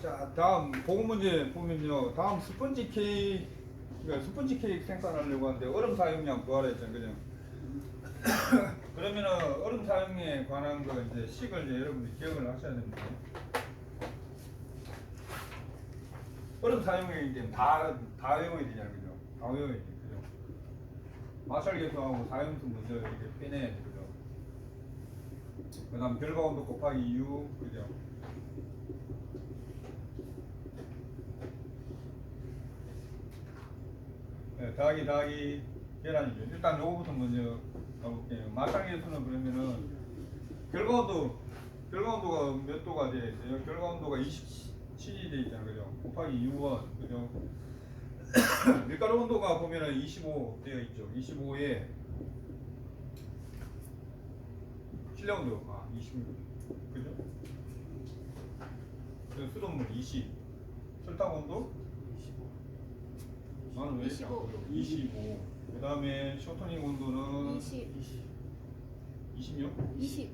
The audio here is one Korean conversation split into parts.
자, 다음 보고 문제 보면요. 다음 스펀지 케이크, 그러니까 스펀지 케이크 생산하려고 하는데 얼음 사용량 구하라 했잖아요. 그죠? 그러면은 얼음 사용에 관한 거 이제 식을 이제 여러분들 기억을 하셔야 됩니다. 얼음 사용에 이제 다 외워야 되잖아요. 그죠? 다 외워야 돼. 그죠? 마찰계수하고 사용수 먼저 이렇게 빼내야 돼. 그죠? 그 다음 결과 온도 곱하기 U. 그죠? 네, 더하기 계란이죠. 일단 요거부터 먼저 가볼게요. 마찰계수는 그러면은 결과 온도가 몇 도가 돼 있어요? 결과 온도가 27이 돼 있잖아요. 그죠? 곱하기 U1. 그죠? 밀가루 온도가 보면은 25 되어 있죠. 25에 실내 온도 26. 그죠? 그리고 수돗물 20. 설탕 온도 25. 나는 왜 이렇게 안 보여? 25. 그 다음에 쇼토닝 온도는 26? 20.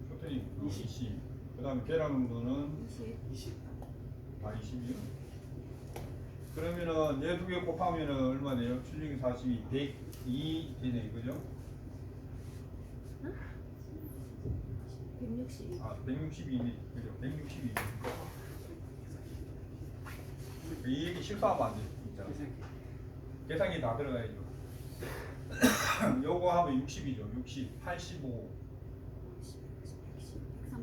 쇼토닝 20. 그 다음에 계란 온도는 20. 20이요? 그러면은 얘 두 개 곱하면은 얼마 돼요? 7, 42, 102 되네, 그죠? 160. 162네, 그죠? 162. 이 얘기 실수하면 안 돼, 진짜. 계산기 다 들어가야죠. 요거 하면 60이죠. 60, 85,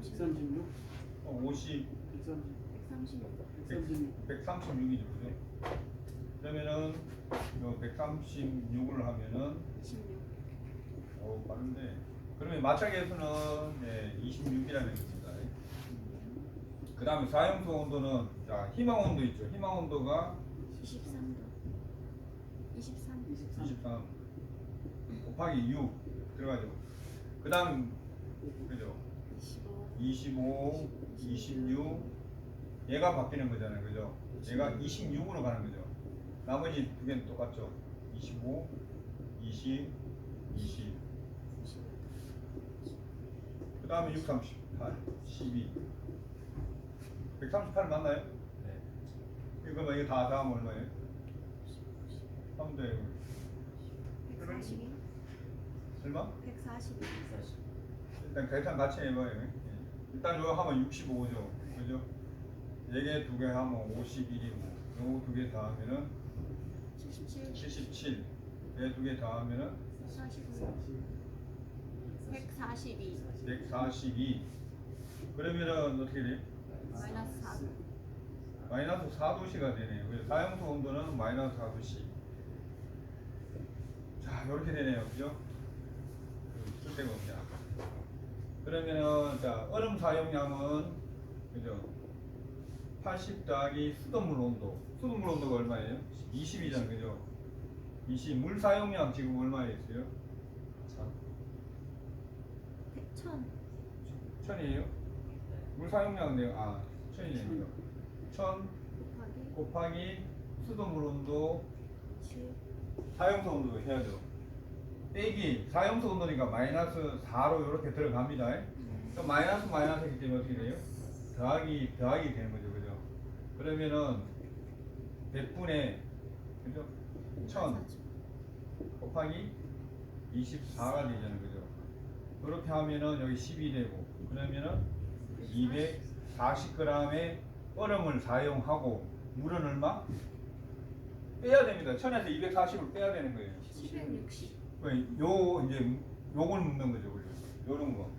136. 50, 136. 136이죠, 그죠? 그러면은 요 136을 하면은 16. 빠른데. 그러면 마찰계수는 26이라는 겁니다. 그 다음에 사용수 온도는 자 희망 온도 있죠. 희망 온도가 23도. 23 곱하기 6 들어가죠. 그 다음 그죠? 25, 26 얘가 바뀌는 거잖아요. 그죠? 얘가 26으로 가는 거죠. 나머지 두 개는 똑같죠. 25, 20, 20. 그 다음에 6, 38, 12. 138 맞나요? 네. 이거 이거 다 하면 얼마예요? 3대 142. 얼마? 142. 일단 계산 같이 해봐요. 일단 이거 하면 65죠. 그죠? 얘게 두 개 하면 51이고 요거 두 개 다 하면은 77. 77. 얘 두 개 다 하면은 142. 142. 그러면은 어떻게 돼요? 마이너스 4도. 마이너스 4도씨가 되네요. 그래서 사용수 온도는 마이너스 4도씨. 자, 이렇게 되네요. 그죠? 쓸데가 없냐. 그러면은, 자, 얼음 사용량은, 그죠? 80 더하기 수돗물 온도. 수돗물 온도가 얼마예요? 20이잖아요. 그죠? 20. 물 사용량 지금 얼마에 있어요? 1000. 1000이에요? 물 사용량은 내가, 1000이네요. 1000 곱하기 수돗물 온도, 7. 사용수 온도 해야죠. 빼기 사용수 온도니까 마이너스 4로 이렇게 들어갑니다. 그럼 마이너스 마이너스이기 때문에 어떻게 돼요? 더하기 되는 거죠. 그죠? 그러면은 100분의 그죠? 1000 곱하기 24가 되잖아요. 그죠? 그렇게 하면은 여기 10이 되고 그러면은 240g의 얼음을 사용하고 물은 얼마? 빼야 됩니다. 1000에서 240을 빼야 되는 거예요. 760. 요 이제 요걸 묻는 거죠, 그죠? 요런 거.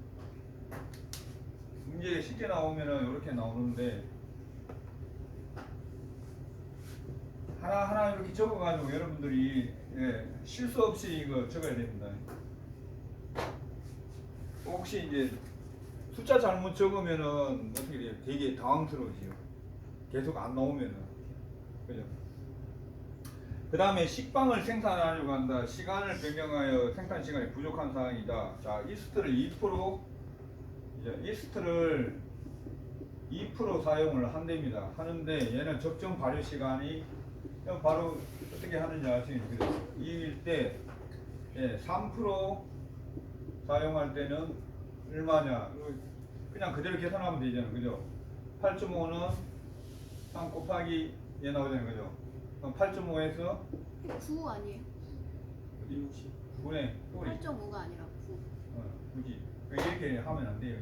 문제 쉽게 나오면은 이렇게 나오는데 하나 이렇게 적어가지고 여러분들이 실수 없이 이거 적어야 됩니다. 혹시 이제 숫자 잘못 적으면은 어떻게 돼요? 되게 당황스러워지요. 계속 안 나오면은 그죠? 그 다음에 식빵을 생산하려고 한다. 시간을 변경하여 생산 시간이 부족한 상황이다. 자, 이스트를 2% 이제 이스트를 2% 사용을 한답니다. 하는데 얘는 적정 발효 시간이 바로 어떻게 하는지 아시겠죠? 이일 때 3% 사용할 때는 얼마냐? 그냥 그대로 계산하면 되잖아요. 그죠? 8.5는 3 곱하기 얘 나오잖아요, 그죠? 그럼 8.5에서 9 아니에요? 9네, 소리. 8.5가 아니라 9. 굳이 이렇게 하면 안 돼요.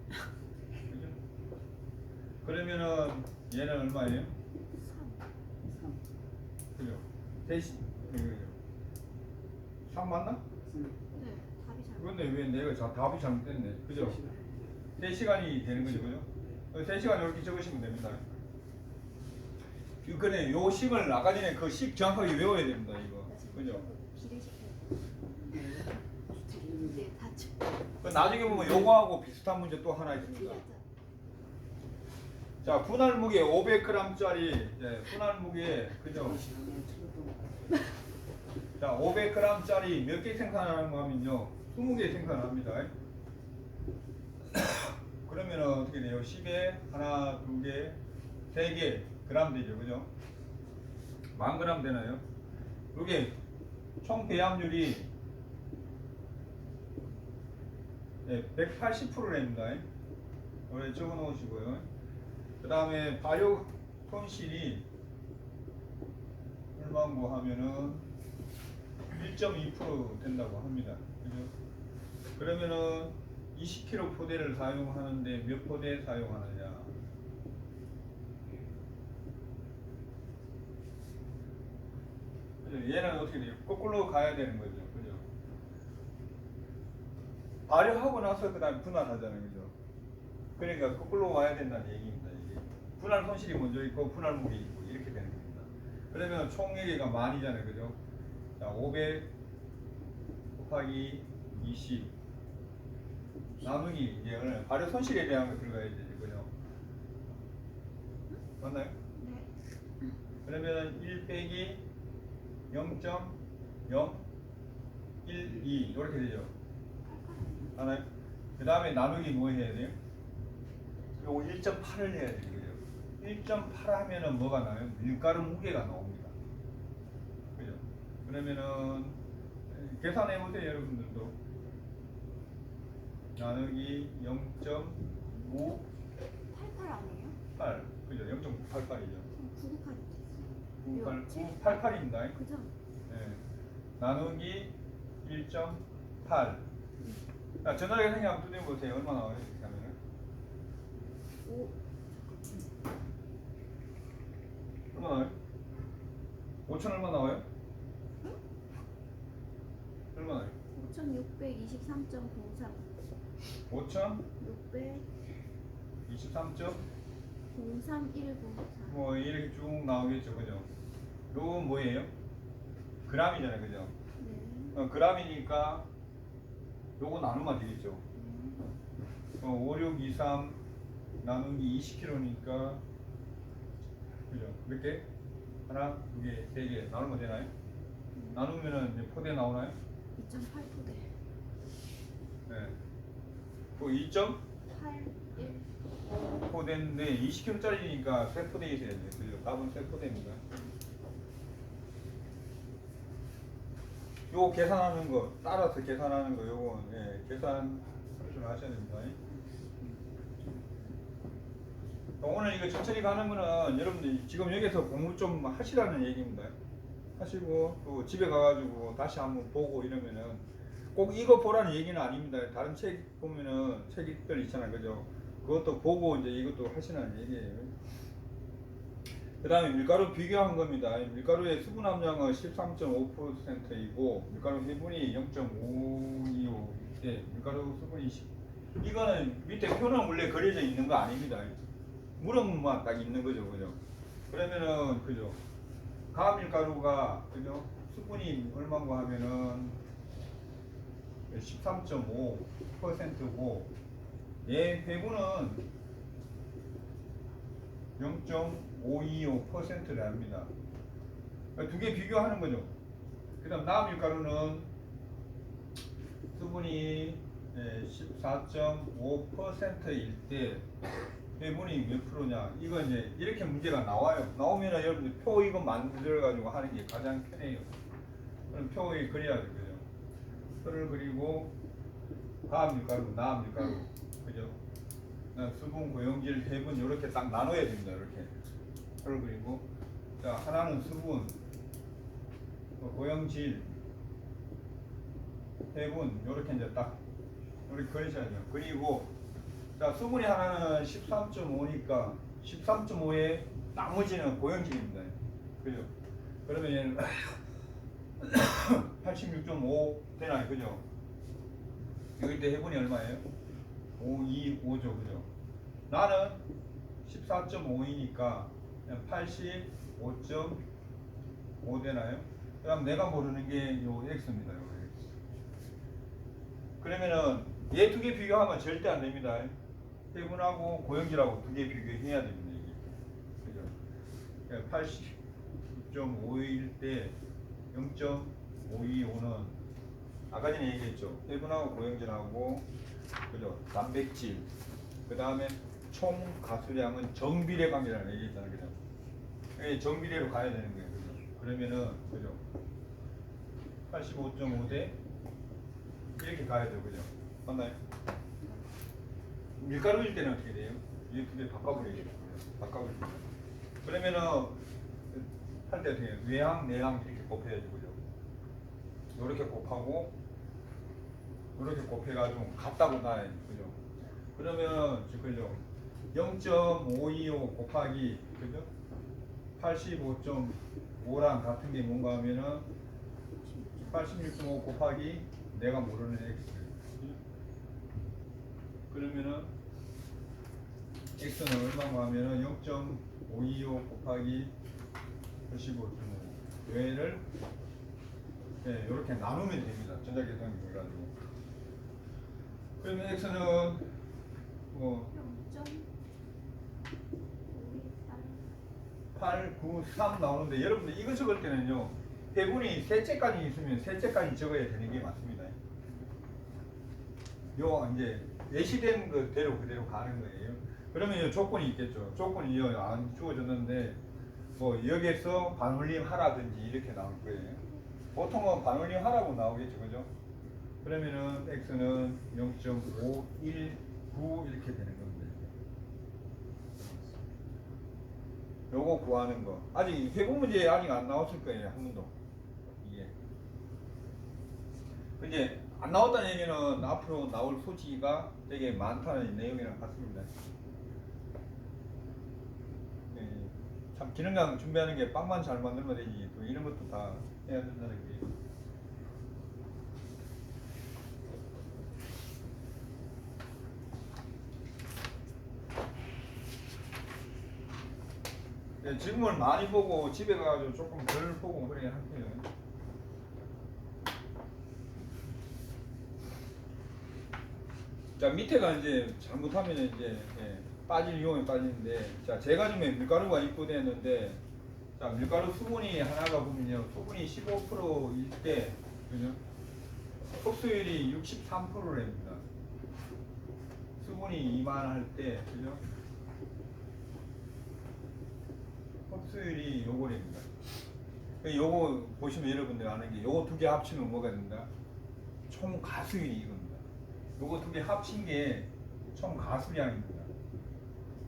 그죠? 그러면은 얘는 얼마예요? 3. 그죠? 대신 3 맞나? 네, 답이 잘못. 그런데 왜 내가 답이 잘못됐네, 그죠? 3시간이 되는 거죠, 그죠? 3시간 이렇게 적으시면 됩니다. 그래, 요 식을 아까 전에 그 식 정확하게 외워야 됩니다, 이거. 그죠? 비례 시켜요. 네, 다죠. 그 나중에 보면 요거하고 비슷한 문제 또 하나 있습니다. 자, 분할 무게 500g짜리, 분할 무게, 그죠? 자, 500g짜리 몇 개 생산하는 거 하면요, 20개 생산합니다. 그러면 어떻게 돼요? 10에 하나, 2개, 3개 그램 되죠, 그죠? 10,000g 되나요? 이게 총 배합률이 180%랍니다. 여기 적어 놓으시고요. 그 다음에 발효 손실이 얼마고 하면은 1.2% 된다고 합니다. 그죠? 그러면은 20kg 포대를 사용하는데 몇 포대 사용하느냐? 그죠? 얘는 어떻게 돼요? 거꾸로 가야 되는 거죠. 그죠? 발효하고 나서 그 다음에 분할하잖아요. 그죠? 그러니까 거꾸로 와야 된다는 얘기입니다. 이게. 분할 손실이 먼저 있고 분할 무게 있고 이렇게 되는 겁니다. 그러면 총 얘기가 만이잖아요. 그죠? 자, 500 곱하기 20 나누기 이제 발효 손실에 대한 거 들어가야 되죠. 그죠? 맞나요? 네. 그러면 1 빼기 0.012 이렇게 되죠. 하나요? 그 다음에 나누기 뭐 해야 돼요? 요거 1.8을 해야 돼요. 그죠? 1.8 하면은 뭐가 나요? 밀가루 무게가 나옵니다. 그죠? 그러면은 계산해 보세요, 여러분들도. 나누기 0.58 88 아니에요? 그죠? 0.988이죠. 9곱하기 988입니다. 그죠? 네. 나누기 1.8. 자, 전화기 생각 한번 두드려 보세요. 얼마 나와요? 이렇게 하면은 5. 얼마 나와요? 5천 얼마 나와요? 얼마 나와요? 5,623.03. 5천 600 23점 03194. 뭐 이렇게 쭉 나오겠죠, 그죠? 요건 뭐예요? 그램이잖아요, 그죠? 네. 그램이니까 요거 나누면 되겠죠. 5, 6, 2, 3 나누기 20kg니까 그죠? 몇 개? 하나, 두 개, 세 개 나누면 되나요? 나누면은 이제 포대 나오나요? 2.8포대. 네. 그 2점 81. 포대인데 20kg짜리니까 세 포대 있어야 돼요. 그죠? 답은 세 포대입니다. 요 계산하는 거 따라서 계산하는 거 요거 계산 좀 하셔야 됩니다. 오늘 이거 천천히 가는 거는 여러분들 지금 여기서 공부 좀 하시라는 얘기입니다. 하시고 또 집에 가가지고 다시 한번 보고 이러면은 꼭 이거 보라는 얘기는 아닙니다. 다른 책 보면은 책들 있잖아요, 그죠? 그것도 보고 이제 이것도 하시라는 얘기예요. 그 다음에 밀가루 비교한 겁니다. 밀가루의 수분 함량은 13.5%이고 밀가루 해분이 0.525. 밀가루 수분이 이거는 밑에 표는 원래 그려져 있는 거 아닙니다. 물음만 딱 있는 거죠, 그죠? 그러면은 그죠? 가밀가루가 그죠? 수분이 얼마고 하면은 13.5%고 얘 배분은 0.525%랍니다. 두 개 비교하는 거죠. 그 다음 나밀가루는 수분이 14.5%일 때 배분이 몇 프로냐? 이거 이제 이렇게 문제가 나와요. 나오면은 여러분들 표 이거 만들어 가지고 하는 게 가장 편해요. 그럼 표에 그려야 되고요. 표를 그리고 가밀가루, 나밀가루, 그죠? 수분, 고용질, 해분 이렇게 딱 나눠야 됩니다. 이렇게 표를 그리고 자 하나는 수분, 고용질, 해분 이렇게 이제 딱 이렇게 그리셔야죠. 그리고 자 수분이 하나는 13.5니까 13.5에 나머지는 고용질입니다. 그죠? 그러면 얘는 86.5 되나요? 그죠? 여기 때 해분이 얼마예요? 525죠. 그죠? 나는 14.5이니까 85.5 되나요? 그 다음 내가 모르는 게 요 x입니다. 요 x. 그러면은 얘 두 개 비교하면 절대 안 됩니다. 해분하고 고용질하고 두 개 비교해야 됩니다. 이게. 그죠? 80.5일 때 0.525는 아까 전에 얘기했죠. 해분하고 고용질하고 그죠? 단백질 그 다음에 총 가수량은 정비례 관계라는 얘기했잖아요. 그죠? 이게 정비례로 가야 되는 거예요. 그죠? 그러면은 그죠? 85.5 대 이렇게 가야죠. 그죠? 맞나요? 밀가루일 때는 어떻게 돼요? 이 두 개 바꿔버리죠. 바꿔버리죠. 그러면은 할 때 어떻게 해요? 외항, 내항 이렇게 곱해야죠. 그죠? 이렇게 곱하고 이렇게 곱해가지고 같다고 나와야죠. 그죠? 그러면 그죠? 0.525 곱하기 그죠? 85.5랑 같은 게 뭔가 하면은 86.5 곱하기 내가 모르는 x. 그러면은 x는 얼마가 하면은 0.525 곱하기 85.5 얘를 네, 이렇게 나누면 됩니다. 전자계산기 해가지고. 그러면 x는 뭐 8, 9, 3 나오는데 여러분들 이거 적을 때는요 해분이 셋째까지 있으면 셋째까지 적어야 되는 게 맞습니다. 요 이제 예시된 그대로 그대로 가는 거예요. 그러면 요 조건이 있겠죠. 조건이 안 주어졌는데 뭐 여기에서 반올림 하라든지 이렇게 나올 거예요. 보통은 반올림 하라고 나오겠죠, 그죠? 그러면은 x는 0.519 이렇게 되는 겁니다. 요거 구하는 거. 아직 해부 문제 아직 안 나왔을 거예요, 한 번도. 이게. 근데 안 나왔다는 얘기는 앞으로 나올 소지가 되게 많다는 내용이랑 같습니다. 네, 참 기능강 준비하는 게 빵만 잘 만들면 되지 또 이런 것도 다 해야 된다는 게. 네, 지금은 많이 보고 집에 가가지고 조금 덜 보고 그래 할게요. 자 밑에가 이제 잘못하면 이제 빠질 위험에 빠지는데 자 제가즘에 밀가루가 입고되었는데 자 밀가루 수분이 하나가 보면요 수분이 15%일 때 그죠? 흡수율이 63%랍니다. 수분이 이만할 때 그죠? 흡수율이 요거랍니다. 요거 보시면 여러분들 아는 게 요거 두 개 합치면 뭐가 됩니다? 총 가수율이 이겁니다. 요거 두 개 합친 게 총 가수량입니다.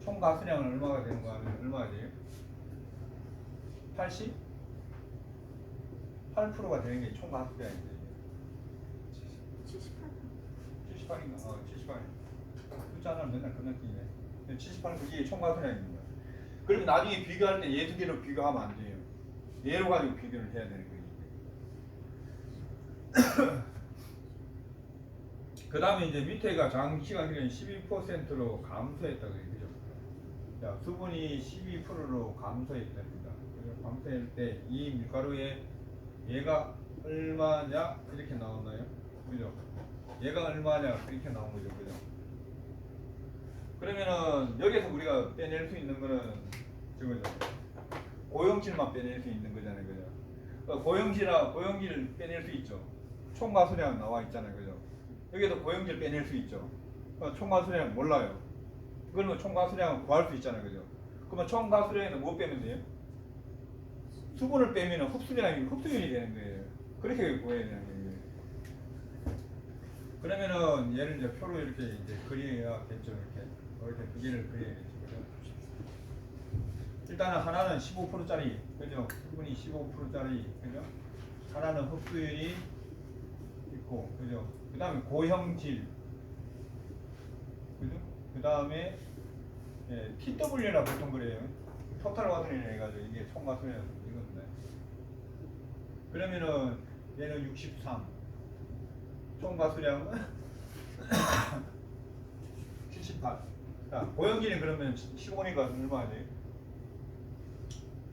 총 가수량은 얼마가 되는가 하면 얼마가 돼요? 88%가 되는 게 총 가수량입니다. 78인가? 78. 숫자는 맨날 그 느낌이네. 78 그게 총 가수량입니다. 그리고 나중에 비교할 때 얘 두 개로 비교하면 안 돼요. 얘로 가지고 비교를 해야 되는 거예요. 그 다음에 이제 밑에가 장시간 기간 12%로 감소했다고 얘기죠. 자, 수분이 12%로 감소했답니다. 그래서 감소할 때 이 밀가루에 얘가 얼마냐 이렇게 나오나요? 그죠? 얘가 얼마냐 이렇게 나온 거죠. 그죠? 그러면은 여기서 우리가 빼낼 수 있는 거는 저거죠. 고용질만 빼낼 수 있는 거잖아요. 그죠? 고용질 빼낼 수 있죠. 총 가수량 나와 있잖아요. 그죠? 여기도 고용질 빼낼 수 있죠. 총 가수량 몰라요. 그러면 총 가수량은 구할 수 있잖아요. 그죠? 그러면 총 가수량에는 뭐 빼면 돼요? 수분을 빼면 흡수율이 되는 거예요. 그렇게 구해야 되는 거예요. 그러면은 얘를 이제 표로 이렇게 이제 그려야겠죠. 이렇게. 이렇게 두 개를 그려야겠죠. 그죠? 일단은 하나는 15%짜리, 그죠? 수분이 15%짜리, 그죠? 하나는 흡수율이 있고, 그죠? 그 다음에 고형질, 그죠? 그 다음에 TW라 보통 그래요. 토탈 가솔린 해가지고 이게 총 가솔린 이겁니다. 그러면은 얘는 63, 총 가수량은 78. 자, 고형질은 그러면 15니까 얼마나 돼요?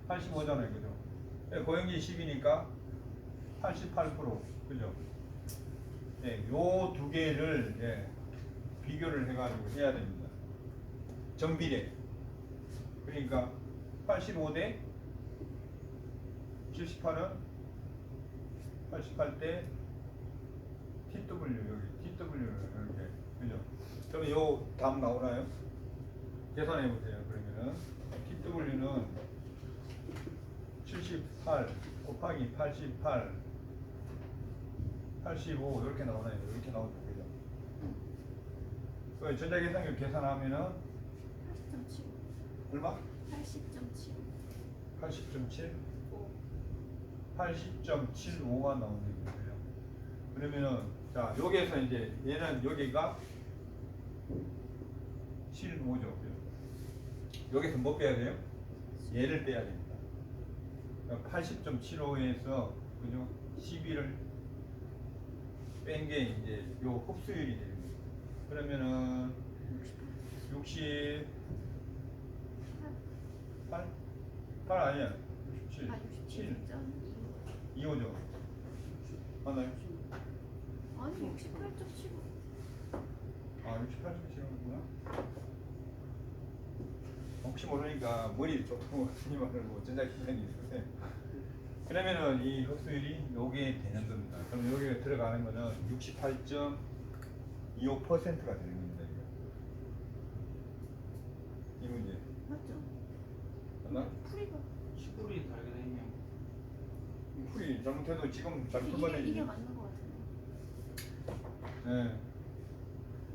85잖아요, 그죠? 고형질 10이니까 88%, 그죠? 요 두 개를 비교를 해가지고 해야 됩니다. 정비례. 그러니까 85대 78은 88대 TW 여기 TW를 이렇게 그죠? 그러면 요 답 나오나요? 계산해 보세요. 그러면은 TW는 78 곱하기 88 85 이렇게 나오나요? 이렇게 나오죠, 그죠? 그 전자계산기 계산하면은 80.75. 얼마? 80.75. 80.7 5. 80.75가 나오는 거예요. 그러면은 자 여기에서 이제 얘는 여기가 75죠. 여기서 뭐 빼야 돼요? 얘를 빼야 됩니다. 80.75에서 그죠? 12를 뺀 게 이제 요 흡수율이 됩니다. 그러면은 68 8 아니야. 67 7 67.25. 2호죠. 맞나요? 아니 68.75. 아 68.75구나. 혹시 모르니까 머리 조금 스님하고 뭐 전자기판이 있으세요. 그러면은 이 흡수율이 요게 되는 겁니다. 그럼 여기에 들어가는 거는 68.25%가 되는 겁니다. 이 문제. 맞죠? 맞나? 풀이가 시골이 다르게 되면 풀이 잘못해도 지금 잘 이게 풀만해. 맞는 것 같은데. 네.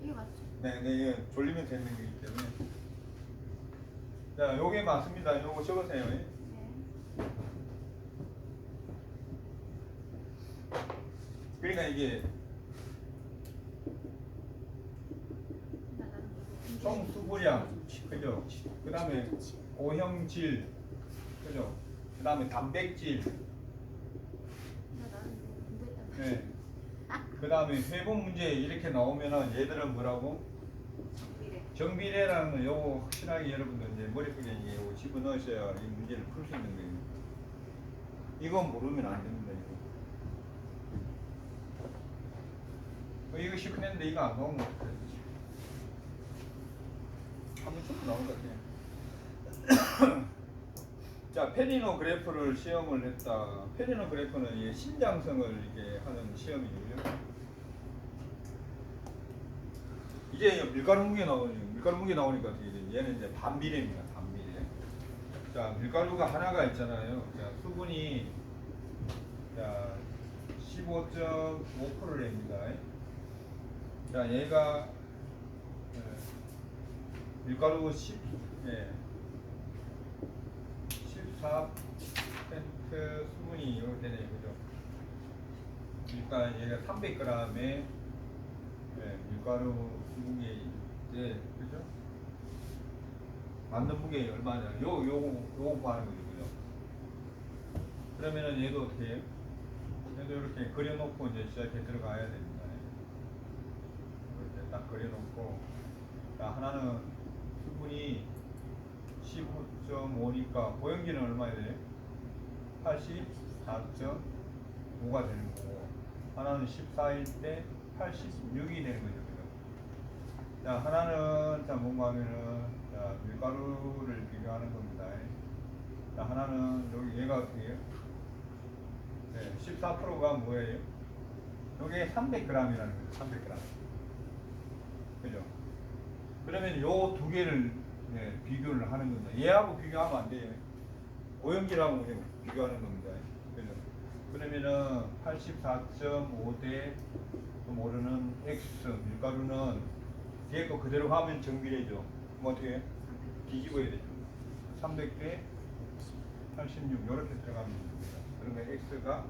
이게 맞죠? 네, 이게 졸리면 되는 거기 때문에. 자, 요게 맞습니다. 요거 적으세요. 네. 그러니까 이게 총 수분량, 그죠? 그 다음에 고형질, 그죠? 그 다음에 단백질, 네. 그 다음에 회분 문제 이렇게 나오면은 얘들은 뭐라고? 정비례라는 거 요거 확실하게 여러분들 이제 머릿속에 이거 집어넣으셔야 이 문제를 풀 수 있는 거예요. 이건 모르면 안 됩니다. 이거 시큰했는데 이거 안 나오면 어떡해. 한번 쭉 나올 것 같아요. 자, 페리노 그래프를 시험을 했다. 페리노 그래프는 이 신장성을 이렇게 하는 시험이고요. 이제 밀가루 무게 나오니까 어떻게 돼? 얘는 이제 반비례입니다. 반비례. 자, 밀가루가 하나가 있잖아요. 자, 수분이 자 15.5%입니다. 자, 얘가 밀가루 14% 수분이 이렇게 되네요. 그죠? 그러니까 얘가 300g에 밀가루 무게 그죠? 맞는 무게 얼마냐? 요거 구하는 거죠. 그죠? 그러면은 얘도 어떻게 해요? 얘도 이렇게 그려놓고 이제 시작해 들어가야 됩니다. 이렇게 딱 그려놓고 자, 하나는 수분이 15.5니까 고형질은 얼마야 돼요? 84.5가 되는 거고 하나는 14일 때 86이 되는 거죠. 그죠? 자, 하나는 자 뭔가 하면은 자, 밀가루를 비교하는 겁니다. 자, 하나는 여기 얘가 어떻게 해요? 네, 14%가 뭐예요? 여기에 300g이라는 거죠. 300g. 그죠? 그러면 요 두 개를 비교를 하는 겁니다. 얘하고 비교하면 안 돼요. 고형질하고 비교하는 겁니다. 그죠? 그러면은 84.5대 모르는 X 밀가루는 뒤에 거 그대로 하면 정비례죠. 뭐 어떻게 해? 뒤집어야 되죠. 300대 86 이렇게 들어가면 됩니다. 그러면 x가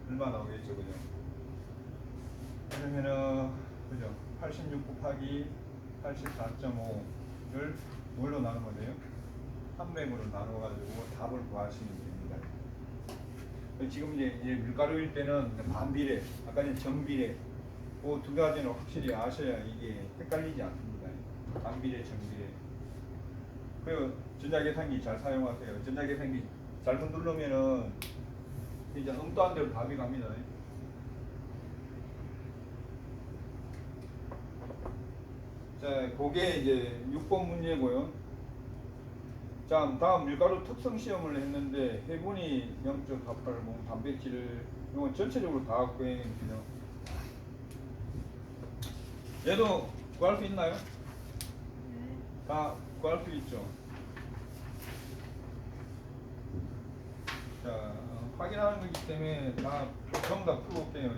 얼마 나오겠죠, 그죠? 그러면은 그죠? 86 곱하기 84.5를 뭘로 나누면 돼요? 300으로 나눠가지고 답을 구하시면 됩니다. 지금 이제 밀가루일 때는 반비례, 아까 이제 정비례, 그 두 가지는 확실히 아셔야 이게 헷갈리지 않습니다. 반비례, 정비례. 그 전자계산기 잘 사용하세요. 전자계산기 잘못 누르면은 이제 엉뚱한 대로 답이 갑니다. 자, 그게 이제 6번 문제고요. 자, 다음 밀가루 특성 시험을 했는데 해분이 0.480, 단백질 이건 전체적으로 다 구해내죠. 얘도 구할 수 있나요? 네. 다 구할 수 있죠. 자, 확인하는 거기 때문에 다 전부 다 풀어볼게요.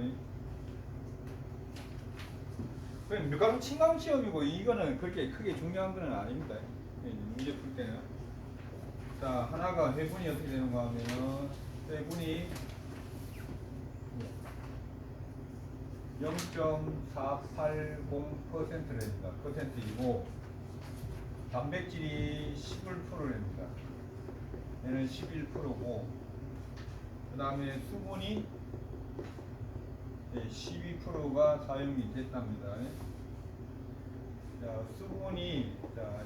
그냥 밀가루 침강 시험이고 이거는 그렇게 크게 중요한 거는 아닙니다. 문제 풀 때는. 자, 하나가 해분이 어떻게 되는가 하면은 해분이 0.480%랍니다. 퍼센트이고 단백질이 11%랍니다. 얘는 11%고 그 다음에 수분이 12%가 사용이 됐답니다. 자, 수분이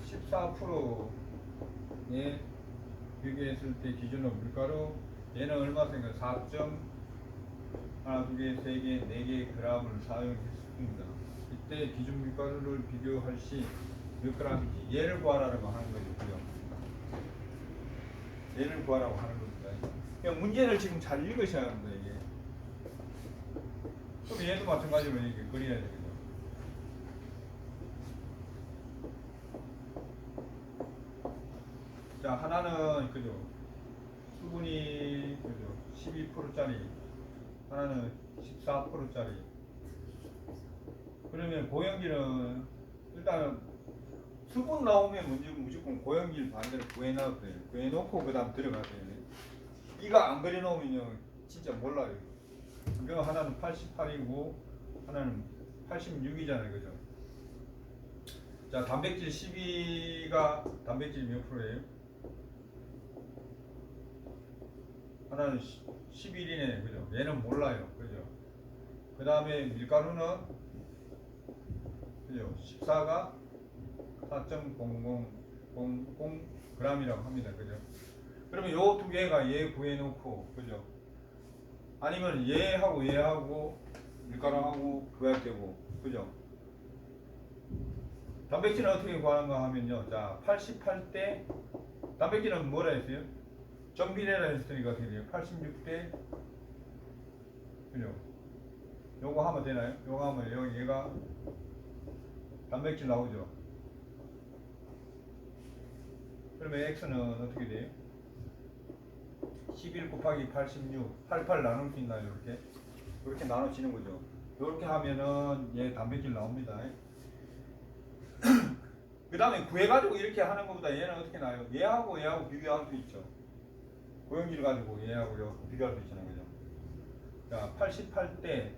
14%에 비교했을 때 기준으로 밀가루 얘는 얼마 생겨? 4. 하나, 두 개, 세 개, 네 개 그램을 사용했습니다. 이때 기준 밀가루를 비교할 시 몇 그램인지 얘를 구하라고 하는 거고요. 얘를 구하라고 하는 겁니다. 그냥 문제를 지금 잘 읽으셔야 합니다. 이게. 그럼 얘도 마찬가지로 이렇게 그려야 되거든요. 자, 하나는 그죠? 수분이 그죠? 12%짜리, 하나는 14%짜리. 그러면 고형질은 일단은 수분 나오면 무조건 고형질 반대로 구해놔도 돼요. 구해놓고 그 다음 들어가세요. 이거 안 그려놓으면요 진짜 몰라요. 이거 하나는 88이고 하나는 86이잖아요, 그죠? 자, 단백질 12가 단백질 몇 프로예요? 하나는 11이네, 그죠? 얘는 몰라요, 그죠? 그 다음에 밀가루는 그죠? 14가 4.0000g이라고 합니다, 그죠? 그러면 요 두 개가 얘 구해놓고, 그죠? 아니면 얘하고 밀가루하고 구해야 되고, 그죠? 단백질은 어떻게 구하는가 하면요. 자, 88대 단백질은 뭐라 했어요? 정비례라 했으니까 어떻게 돼요? 86대 그죠? 요거 하면 되나요? 요거 하면 여기 얘가 단백질 나오죠? 그러면 x는 어떻게 돼요? 11 곱하기 86 88 나눌 수 있나요? 이렇게 나눠지는 거죠. 이렇게 하면은 얘 단백질 나옵니다. 그 다음에 구해가지고 이렇게 하는 것보다 얘는 어떻게 나요? 얘하고 비교할 수 있죠. 고형질 가지고 얘하고 비교할 수 있잖아요, 그죠? 자, 88대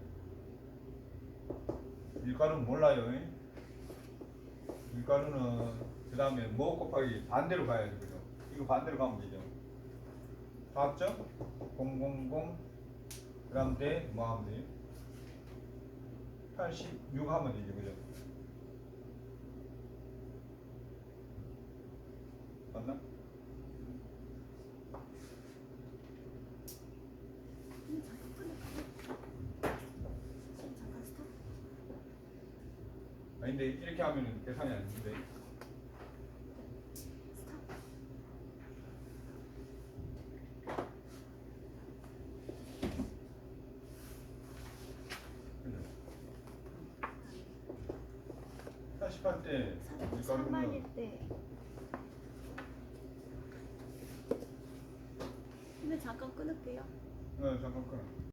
밀가루는 몰라요. 밀가루는 그 다음에 뭐 곱하기 반대로 가야죠, 그죠? 이거 반대로 가면 되죠. 4.000 그다음 대 뭐 하면 돼요? 86 하면 되죠, 그죠? 맞나? 잠깐 스탑. 아닌데 이렇게 하면 계산이 안 되는데. 스탑. 88대 밀가루는 3만일 때. 근데 잠깐 끊을게요. 잠깐 끊어.